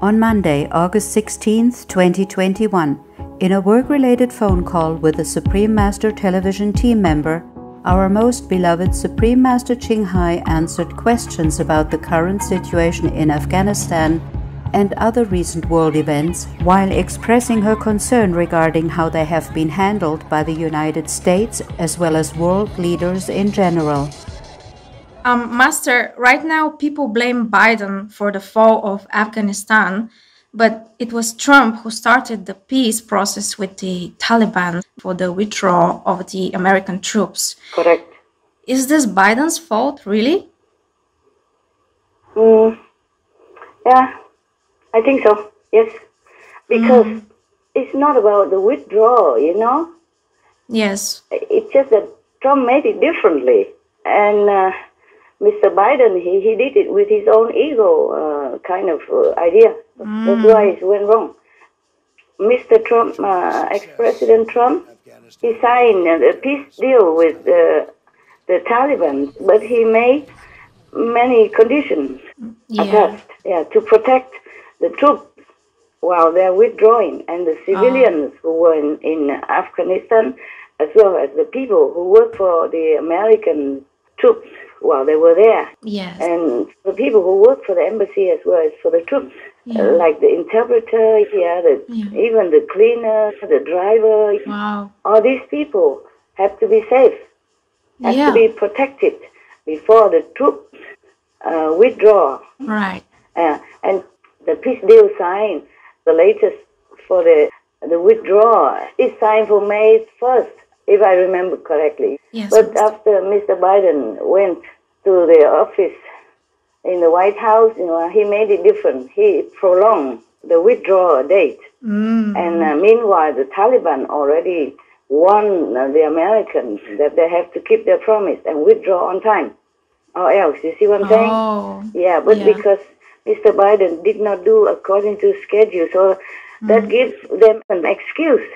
On Monday, August 16th, 2021, in a work-related phone call with a Supreme Master Television team member, our most beloved Supreme Master Ching Hai answered questions about the current situation in Afghanistan and other recent world events, while expressing her concern regarding how they have been handled by the United States as well as world leaders in general. Master, right now people blame Biden for the fall of Afghanistan, but it was Trump who started the peace process with the Taliban for the withdrawal of the American troops. Correct. Is this Biden's fault, really? Yeah, I think so, yes. Because it's not about the withdrawal, you know? Yes. It's just that Trump made it differently. And Mr. Biden, he did it with his own ego kind of idea. That's why it went wrong. Mr. Trump, ex-President Trump, he signed a peace deal with the Taliban, but he made many conditions attached to protect the troops while they're withdrawing, and the civilians who were in Afghanistan, as well as the people who work for the American troops while they were there. Yes. And the people who work for the embassy as well as for the troops, like the interpreter, even the cleaner, the driver. Wow. All these people have to be safe, have to be protected before the troops withdraw. Right. And the peace deal signed, the latest for the withdrawal, is signed for May 1st, if I remember correctly. Yes. But after Mr. Biden went to the office in the White House, he made it different. He prolonged the withdrawal date. And meanwhile, the Taliban already warned the Americans that they have to keep their promise and withdraw on time, or else. You see what I'm saying? Yeah, but because Mr. Biden did not do according to schedule, so that gives them an excuse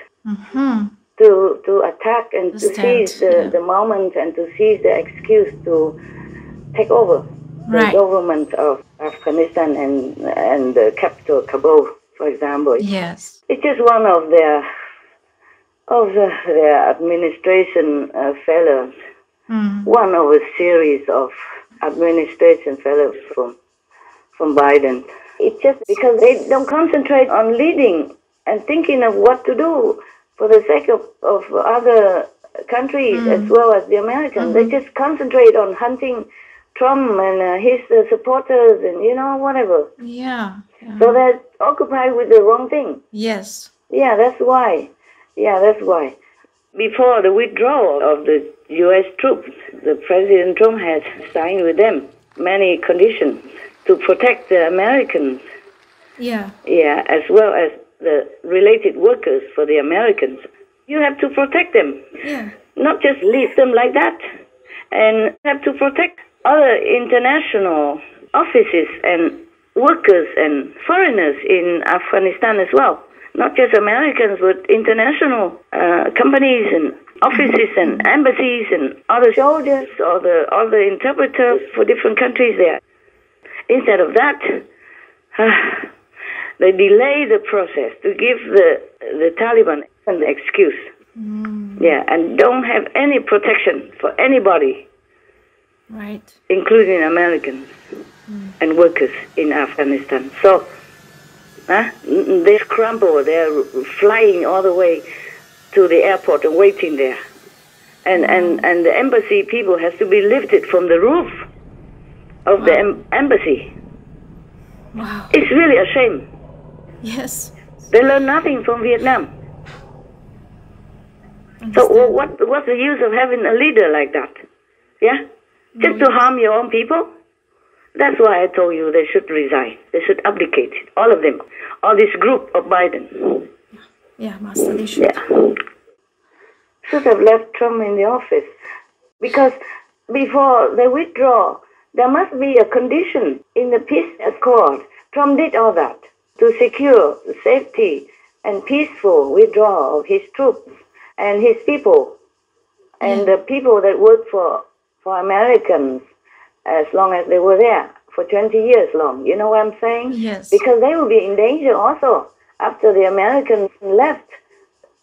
to attack and to seize the moment and to seize the excuse to take over the government of Afghanistan and the capital, Kabul, for example. Yes. It's just one of their administration failures. One of a series of administration failures from Biden. It's just because they don't concentrate on leading and thinking of what to do for the sake of other countries as well as the Americans. They just concentrate on hunting Trump and his supporters and, whatever. Yeah. So they're occupied with the wrong thing. Yes. Yeah, that's why. Before the withdrawal of the U.S. troops, the President Trump had signed with them many conditions to protect the Americans. Yeah. Yeah, as well as the related workers for the Americans. You have to protect them. Yeah. Not just leave them like that. And have to protect other international offices and workers and foreigners in Afghanistan as well. Not just Americans, but international companies and offices and embassies and other soldiers or the interpreters for different countries there. Instead of that, they delay the process to give the Taliban an excuse. Yeah, and don't have any protection for anybody. Right. Including Americans and workers in Afghanistan. So, they scramble, they're flying all the way to the airport and waiting there. And the embassy people has to be lifted from the roof of the embassy. Wow. It's really a shame. Yes. They learn nothing from Vietnam. So what's the use of having a leader like that? Yeah? Just to harm your own people? That's why I told you they should resign. They should abdicate. All of them. All this group of Biden. Yeah, Master, they should. Yeah. Should have left Trump in the office. Because before they withdraw, there must be a condition in the peace accord. Trump did all that to secure the safety and peaceful withdrawal of his troops and his people and the people that work for Americans as long as they were there for 20 years long. You know what I'm saying? Yes. Because they will be in danger also after the Americans left.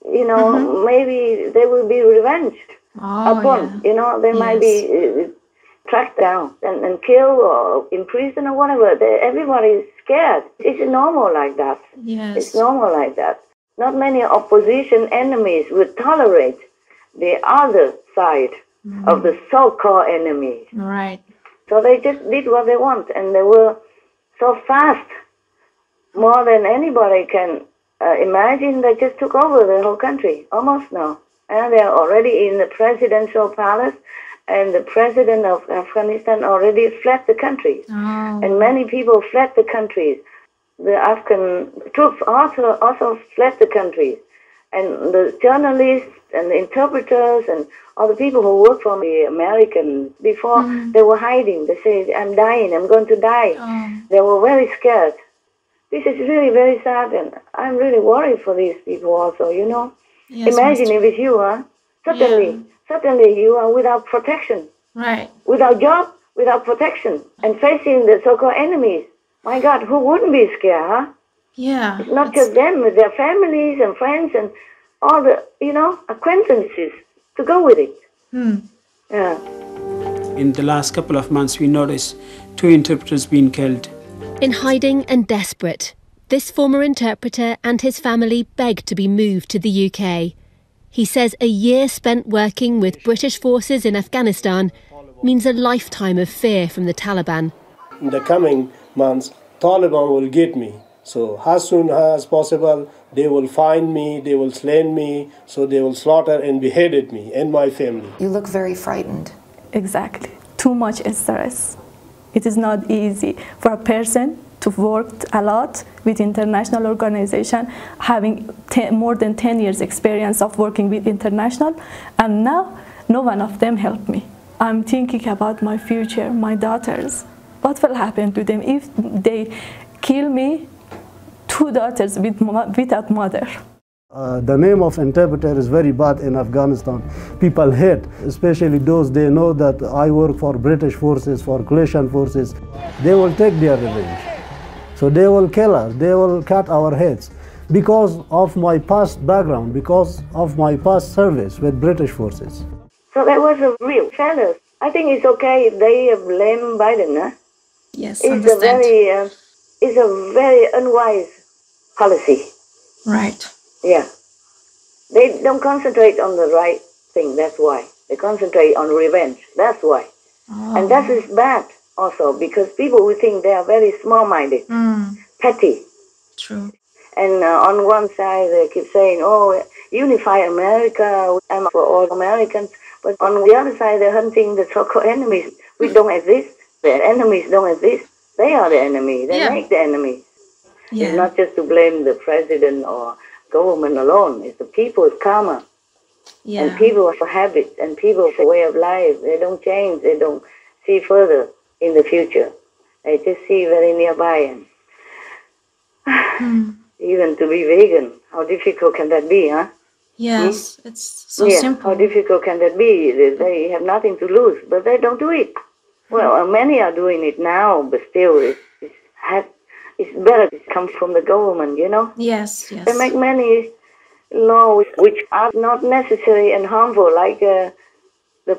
You know, maybe they will be revenged upon. Yeah. You know, they might be tracked down and killed or in prison or whatever. Everybody is scared. It's normal like that. Yes. It's normal like that. Not many opposition enemies would tolerate the other side of the so-called enemies. Right. So they just did what they want, and they were so fast, more than anybody can imagine. They just took over the whole country, almost now. And they're already in the presidential palace, and the president of Afghanistan already fled the country. Oh. And many people fled the countries. The Afghan troops also fled the countries. And the journalists and the interpreters and all the people who worked for the Americans before, they were hiding. They said, I'm dying, I'm going to die. Oh. They were very scared. This is really very sad, and I'm really worried for these people also, you know. Yes, Imagine if it's you, huh? Suddenly you are without protection. Right. Without job, without protection, and facing the so-called enemies. My God, who wouldn't be scared, huh? Yeah. It's not just them, but their families and friends and all the, you know, acquaintances to go with it. Yeah. In the last couple of months, we noticed 2 interpreters being killed. In hiding and desperate, this former interpreter and his family begged to be moved to the UK. He says a year spent working with British forces in Afghanistan means a lifetime of fear from the Taliban. In the coming months, Taliban will get me. So as soon as possible, they will find me, they will slay me, so they will slaughter and beheaded me and my family. You look very frightened. Exactly. Too much stress. It is not easy for a person to work a lot with international organization, having more than 10 years experience of working with international, and now no one of them helped me. I'm thinking about my future, my daughters. What will happen to them if they kill me? 2 daughters without mother. The name of interpreter is very bad in Afghanistan. People hate, especially those they know that I work for British forces, for coalition forces. They will take their revenge. So they will kill us, they will cut our heads because of my past background, because of my past service with British forces. So that was a real failure. I think it's okay if they blame Biden, huh? Yes, It's a very unwise policy. Right. Yeah. They don't concentrate on the right thing, that's why. They concentrate on revenge, that's why. Oh. And that is bad also, because people will think they are very small-minded, petty. True. And on one side they keep saying, oh, unify America, I'm for all Americans. But on the other side they're hunting the so-called enemies. We don't exist. The enemies don't exist. They are the enemy. They make the enemy. Yeah. It's not just to blame the president or government alone. It's the people's karma. Yeah. And people's habits and people's way of life. They don't change. They don't see further in the future. They just see very nearby. And even to be vegan, how difficult can that be, huh? Yes, it's so simple. How difficult can that be? They have nothing to lose, but they don't do it. Well, many are doing it now, but still it's better to come from the government, you know? Yes, yes. They make many laws which are not necessary and harmful, like the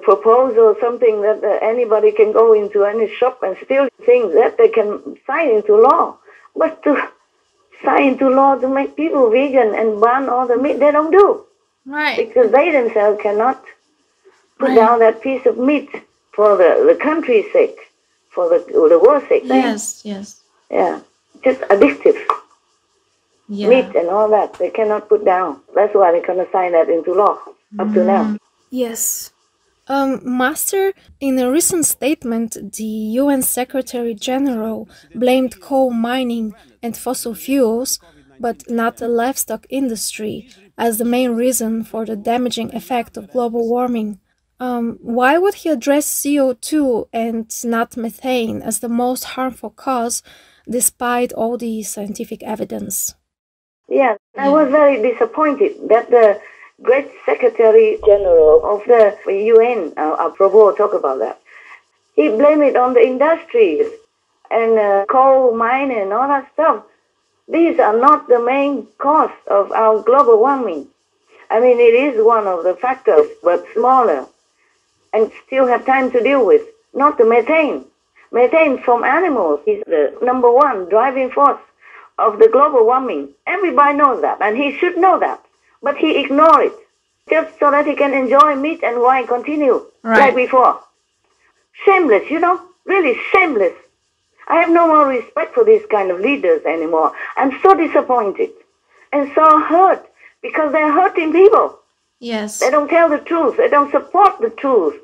proposal, something that anybody can go into any shop and steal things that they can sign into law. But to sign into law to make people vegan and ban all the meat, they don't do. Right. Because they themselves cannot put down that piece of meat for the country's sake, for the world's sake. Yes, yes. Yeah, just addictive. Yeah. Meat and all that, they cannot put down. That's why they're going to sign that into law up to now. Yes. Master, in a recent statement, the UN Secretary General blamed coal mining and fossil fuels, but not the livestock industry, as the main reason for the damaging effect of global warming. Why would he address CO2 and not methane as the most harmful cause, despite all the scientific evidence? Yeah, I was very disappointed that the Great Secretary General of the UN, Prabhu, talk about that. He blamed it on the industry. and coal mining and all that stuff. These are not the main cause of our global warming. I mean, it is one of the factors, but smaller, and still have time to deal with. Not the methane. Methane from animals is the number one driving force of the global warming. Everybody knows that, and he should know that. But he ignored it, just so that he can enjoy meat and wine continue like before. Shameless, you know, really shameless. I have no more respect for these kind of leaders anymore. I'm so disappointed and so hurt because they're hurting people. Yes. They don't tell the truth. They don't support the truth.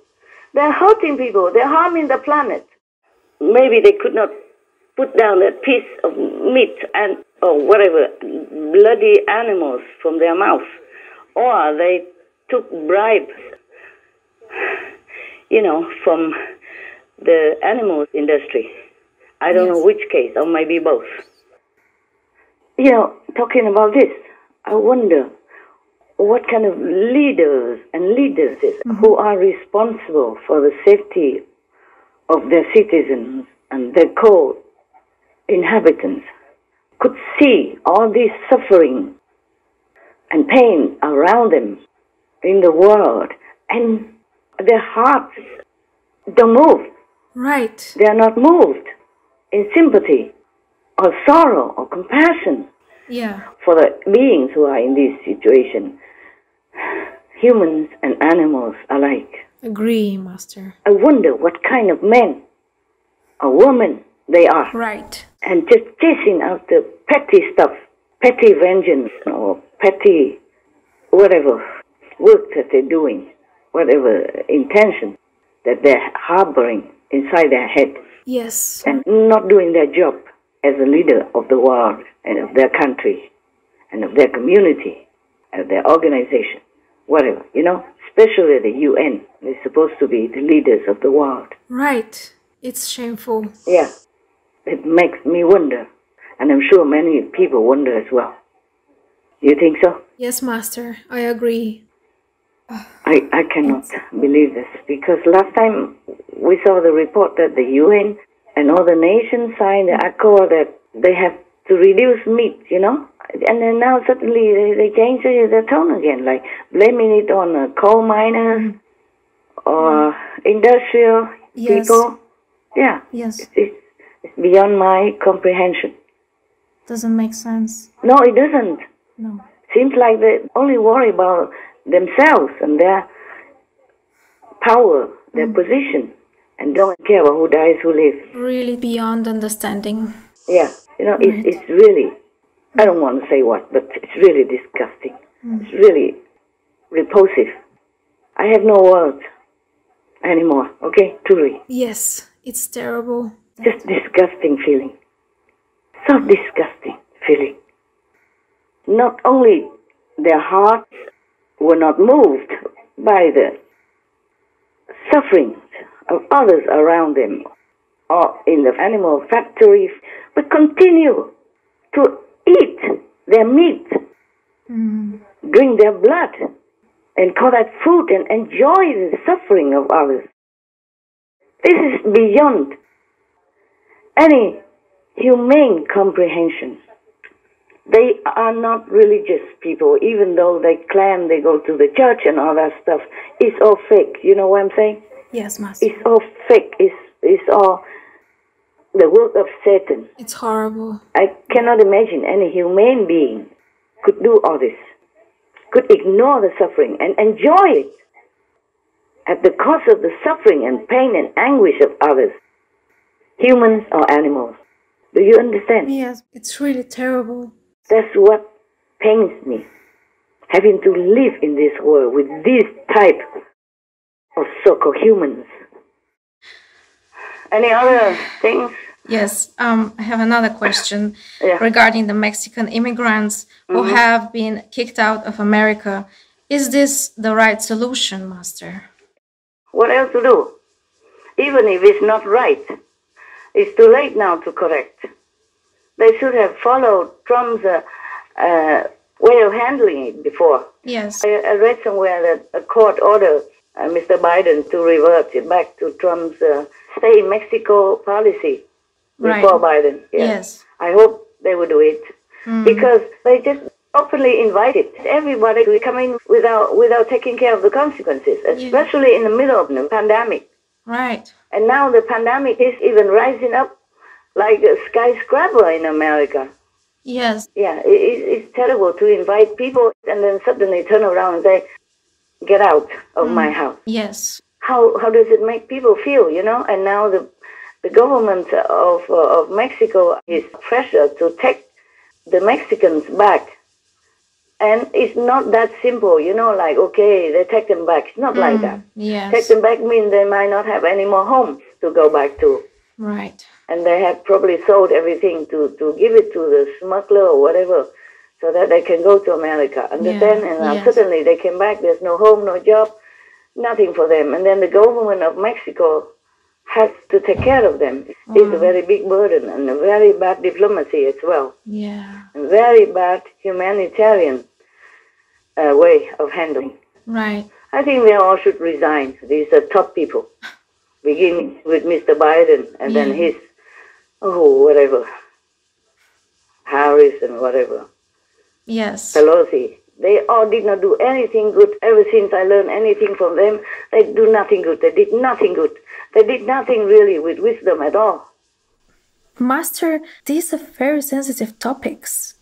They're hurting people. They're harming the planet. Maybe they could not put down a piece of meat and or whatever, bloody animals from their mouth. Or they took bribes, you know, from the animals industry. I don't know which case, or maybe both. You know, talking about this, I wonder what kind of leaders and leadresses who are responsible for the safety of their citizens and their co-inhabitants could see all this suffering and pain around them in the world, and their hearts don't move. Right. They are not moved in sympathy or sorrow or compassion for the beings who are in this situation. Humans and animals alike. Agree, Master. I wonder what kind of men or women they are. Right. And just chasing after petty stuff, petty vengeance or petty whatever work that they're doing, whatever intention that they're harboring inside their head. Yes. And not doing their job as a leader of the world and of their country and of their community and of their organization, whatever, you know, especially the UN. They're supposed to be the leaders of the world. Right. It's shameful. Yeah. It makes me wonder, and I'm sure many people wonder as well. You think so? Yes, Master. I agree. I cannot believe this, because last time we saw the report that the UN and all the nations signed the accord that they have to reduce meat, you know? And then now suddenly they change their tone again, like blaming it on coal miners or industrial people. Yeah. Yes. It's beyond my comprehension. Doesn't make sense. No, it doesn't. No. Seems like they only worry about themselves and their power, their position, and don't care about who dies, who lives. Really beyond understanding. Yeah, you know, it's really, I don't want to say what, but it's really disgusting. It's really repulsive. I have no words anymore, okay, truly. Yes, it's terrible. Just disgusting feeling. So disgusting feeling. Not only their hearts were not moved by the sufferings of others around them or in the animal factories, but continue to eat their meat, drink their blood, and call that food and enjoy the suffering of others. This is beyond any humane comprehension. They are not religious people, even though they claim they go to the church and all that stuff. It's all fake. You know what I'm saying? Yes, Master. It's all fake. It's all the work of Satan. It's horrible. I cannot imagine any humane being could do all this, could ignore the suffering and enjoy it at the cost of the suffering and pain and anguish of others, humans or animals. Do you understand? Yes, it's really terrible. That's what pains me, having to live in this world with this type of so-called humans. Any other things? Yes, I have another question regarding the Mexican immigrants who have been kicked out of America. Is this the right solution, Master? What else to do? Even if it's not right, it's too late now to correct. They should have followed Trump's way of handling it before. Yes. I read somewhere that a court ordered Mr. Biden to revert it back to Trump's stay in Mexico policy. before Biden. Yes. I hope they would do it because they just openly invited everybody to come in without taking care of the consequences, especially in the middle of the pandemic. Right. And now the pandemic is even rising up like a skyscraper in America. Yes. Yeah, it's terrible to invite people and then suddenly turn around and say, get out of my house. Yes. How does it make people feel, you know? And now the government of Mexico is pressure to take the Mexicans back. And it's not that simple, you know, like, okay, they take them back. It's not like that. Yes. Take them back means they might not have any more homes to go back to. Right. And they have probably sold everything to give it to the smuggler or whatever so that they can go to America. Understand? And suddenly they came back, there's no home, no job, nothing for them. And then the government of Mexico has to take care of them. It's a very big burden and a very bad diplomacy as well. Yeah. A very bad humanitarian way of handling. Right. I think they all should resign. These are top people, beginning with Mr. Biden and then his, whatever, Harris and whatever. Yes. Pelosi. They all did not do anything good. Ever since I learned anything from them, they do nothing good. They did nothing good. They did nothing really with wisdom at all. Master, these are very sensitive topics.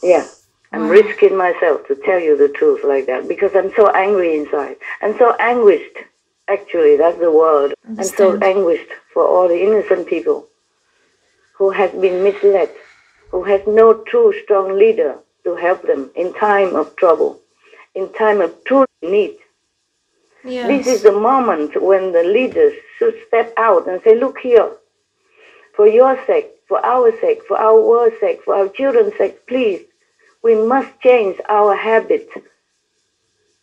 Yeah. I'm risking myself to tell you the truth like that because I'm so angry inside. I'm so anguished. Actually, that's the word. I'm so anguished for all the innocent people who has been misled, who has no true strong leader to help them in time of trouble, in time of true need. Yes. This is the moment when the leaders should step out and say, look here, for your sake, for our sake, for our world's sake, for our children's sake, please, we must change our habit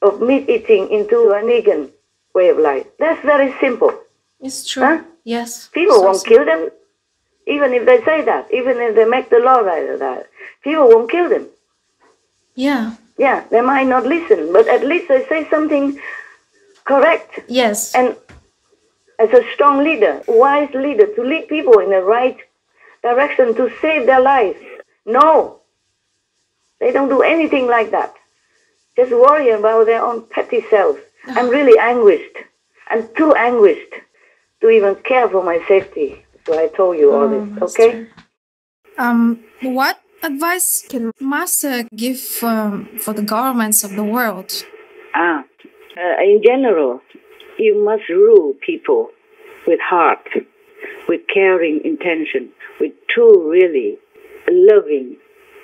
of meat eating into a vegan way of life. That's very simple. It's true. Huh? Yes. People won't kill them, even if they say that, even if they make the law like that. People won't kill them. Yeah. Yeah, they might not listen, but at least they say something correct. Yes. And as a strong leader, wise leader, to lead people in the right direction to save their lives. No, they don't do anything like that. Just worry about their own petty selves. I'm really anguished. I'm too anguished to even care for my safety. So I told you all this, okay? What advice can Master give for the governments of the world? In general, you must rule people with heart, with caring intention, with true, really loving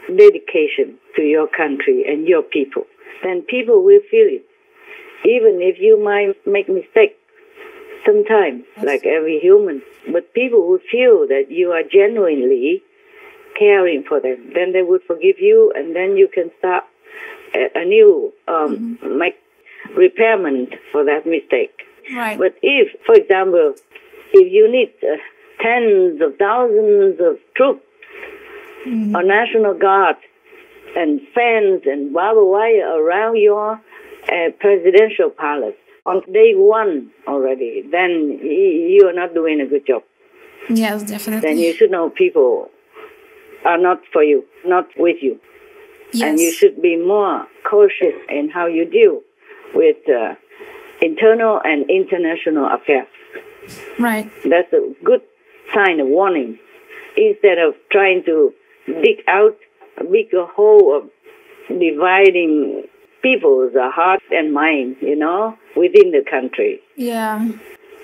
dedication to your country and your people. Then people will feel it. Even if you might make mistakes sometimes, like every human, but people will feel that you are genuinely caring for them. Then they will forgive you, and then you can start a new repairment for that mistake. Right. But if, for example, if you need tens of thousands of troops or National Guard and fence and barbed wire around your presidential palace on day one already, then you are not doing a good job. Yes, definitely. Then you should know people are not for you, not with you. Yes. And you should be more cautious in how you deal with internal and international affairs. Right. That's a good sign of warning. Instead of trying to dig out a bigger hole of dividing people's hearts and minds, you know, within the country. Yeah.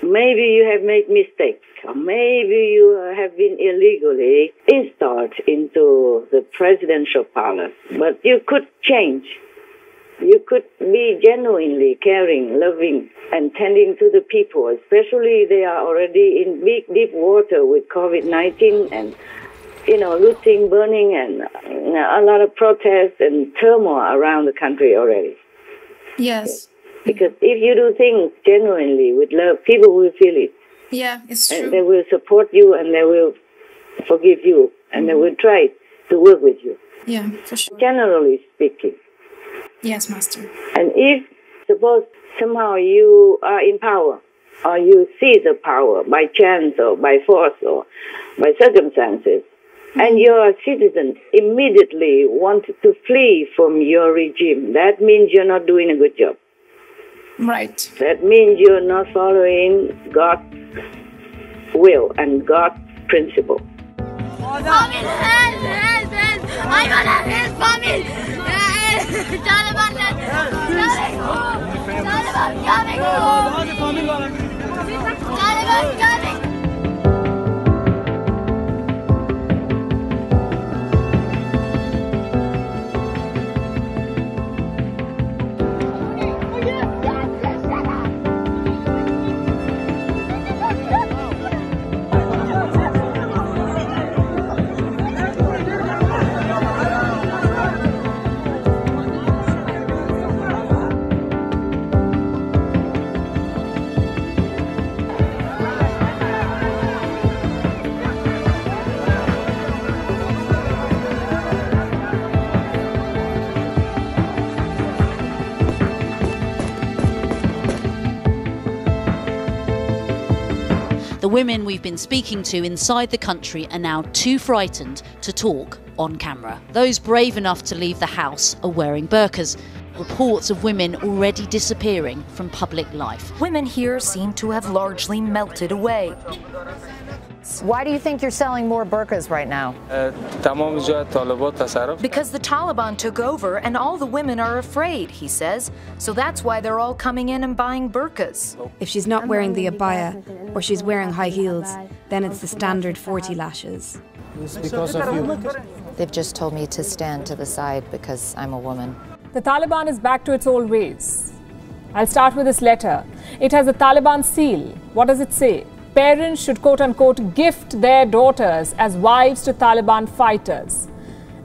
Maybe you have made mistakes, or maybe you have been illegally installed into the presidential palace, but you could change. You could be genuinely caring, loving, and tending to the people, especially they are already in big, deep water with COVID-19 and, you know, looting, burning, and a lot of protests and turmoil around the country already. Yes. Because if you do things genuinely with love, people will feel it. Yeah, it's true. And they will support you, and they will forgive you, and they will try to work with you. Yeah, for sure. Generally speaking. Yes, Master. And if, suppose, somehow you are in power, or you seize the power by chance or by force or by circumstances, and your citizens immediately want to flee from your regime, that means you're not doing a good job. Right. That means you're not following God's will and God's principle. The women we've been speaking to inside the country are now too frightened to talk on camera. Those brave enough to leave the house are wearing burqas. Reports of women already disappearing from public life. Women here seem to have largely melted away. Why do you think you're selling more burqas right now? Because the Taliban took over and all the women are afraid, he says. So that's why they're all coming in and buying burqas. If she's not wearing the abaya or she's wearing high heels, then it's the standard 40 lashes. It's because of you. They've just told me to stand to the side because I'm a woman. The Taliban is back to its old ways. I'll start with this letter. It has a Taliban seal. What does it say? Parents should quote-unquote gift their daughters as wives to Taliban fighters.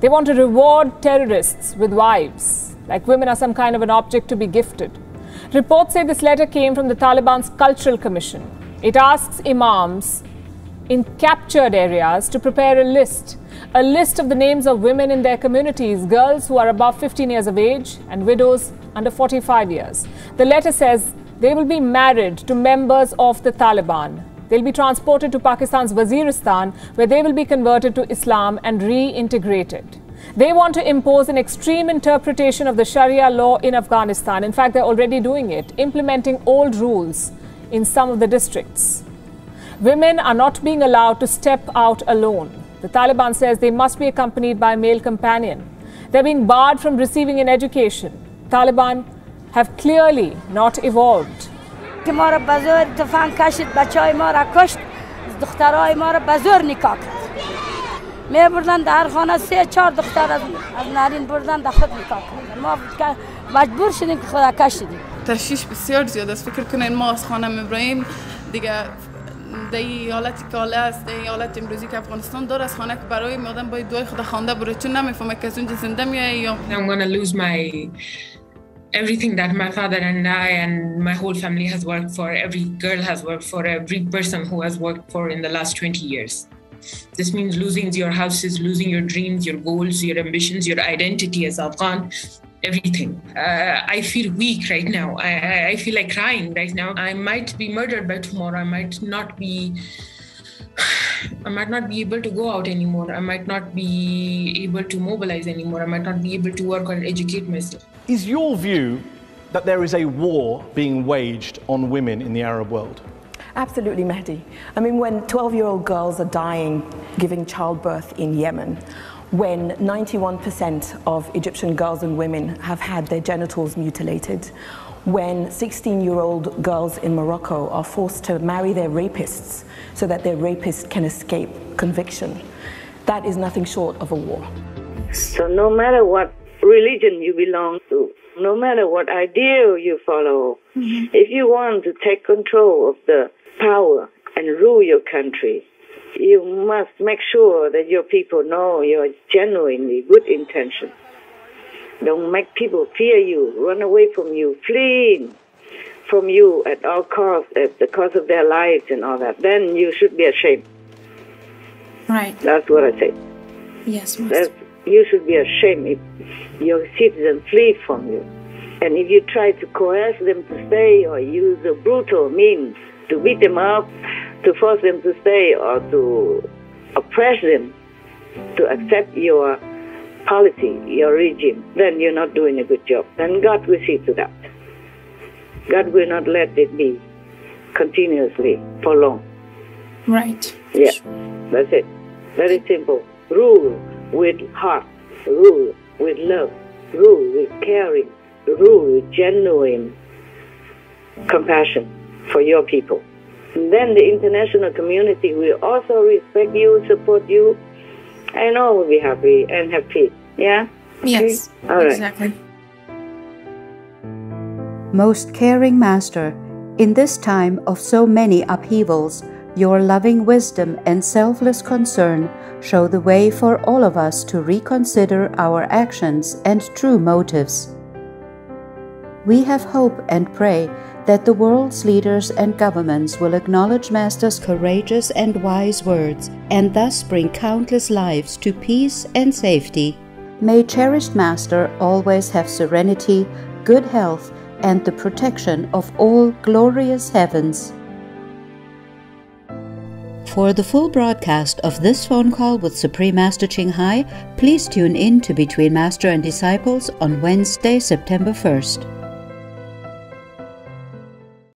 They want to reward terrorists with wives, like women are some kind of an object to be gifted. Reports say this letter came from the Taliban's Cultural Commission. It asks imams in captured areas to prepare a list of the names of women in their communities, girls who are above 15 years of age and widows under 45 years. The letter says they will be married to members of the Taliban. They'll be transported to Pakistan's Waziristan, where they will be converted to Islam and reintegrated. They want to impose an extreme interpretation of the Sharia law in Afghanistan. In fact, they're already doing it, implementing old rules in some of the districts. Women are not being allowed to step out alone. The Taliban says they must be accompanied by a male companion. They're being barred from receiving an education. Taliban have clearly not evolved. که ما را بزور تفنگ کشید بچهای ما را کشت دخترای ما را بزور نکاح کرد می بردن در خانه 3-4 دختر از نارین بردن در خود نکاح کردن ما مجبور شدیم که خدا کشیدیم تشویش بسیار زیاد است فکر کنین ما از خانه میبریم دیگه دی حالتی که حاله است دی حالت امروزی که افغانستان داره از خانه که برای آدم باید دعای خدا خوانده بره چون نمیفهمه که از اونجا زنده میای یا I'm going to lose my everything that my father and I and my whole family has worked for, every girl has worked for, every person who has worked for in the last 20 years. This means losing your houses, losing your dreams, your goals, your ambitions, your identity as Afghan, everything. I feel weak right now. I feel like crying right now. I might be murdered by tomorrow. I might not be able to go out anymore. I might not be able to mobilize anymore. I might not be able to work or educate myself. Is your view that there is a war being waged on women in the Arab world? Absolutely, Mehdi. I mean, when 12-year-old girls are dying, giving childbirth in Yemen, when 91% of Egyptian girls and women have had their genitals mutilated, when 16-year-old girls in Morocco are forced to marry their rapists so that their rapist can escape conviction, that is nothing short of a war. So no matter what religion you belong to, no matter what ideal you follow, if you want to take control of the power and rule your country, you must make sure that your people know your genuinely good intention. Don't make people fear you, run away from you, flee from you at all costs, at the cost of their lives and all that. Then you should be ashamed. Right. That's what I say. Yes, Master. You should be ashamed if your citizens flee from you. And if you try to coerce them to stay or use the brutal means to beat them up, to force them to stay, or to oppress them to accept your policy, your regime, then you're not doing a good job. Then God will see to that. God will not let it be continuously for long. Right. Yeah, that's it. Very simple. Rule with heart, rule with love, rule with caring, rule with genuine compassion for your people. And then the international community will also respect you, support you, and all will be happy and have peace. Yeah? Yes, okay? All right. exactly. Most caring Master, in this time of so many upheavals, your loving wisdom and selfless concern show the way for all of us to reconsider our actions and true motives. We have hope and pray that the world's leaders and governments will acknowledge Master's courageous and wise words and thus bring countless lives to peace and safety. May cherished Master always have serenity, good health, and the protection of all glorious heavens. For the full broadcast of this phone call with Supreme Master Ching Hai, please tune in to Between Master and Disciples on Wednesday, September 1st.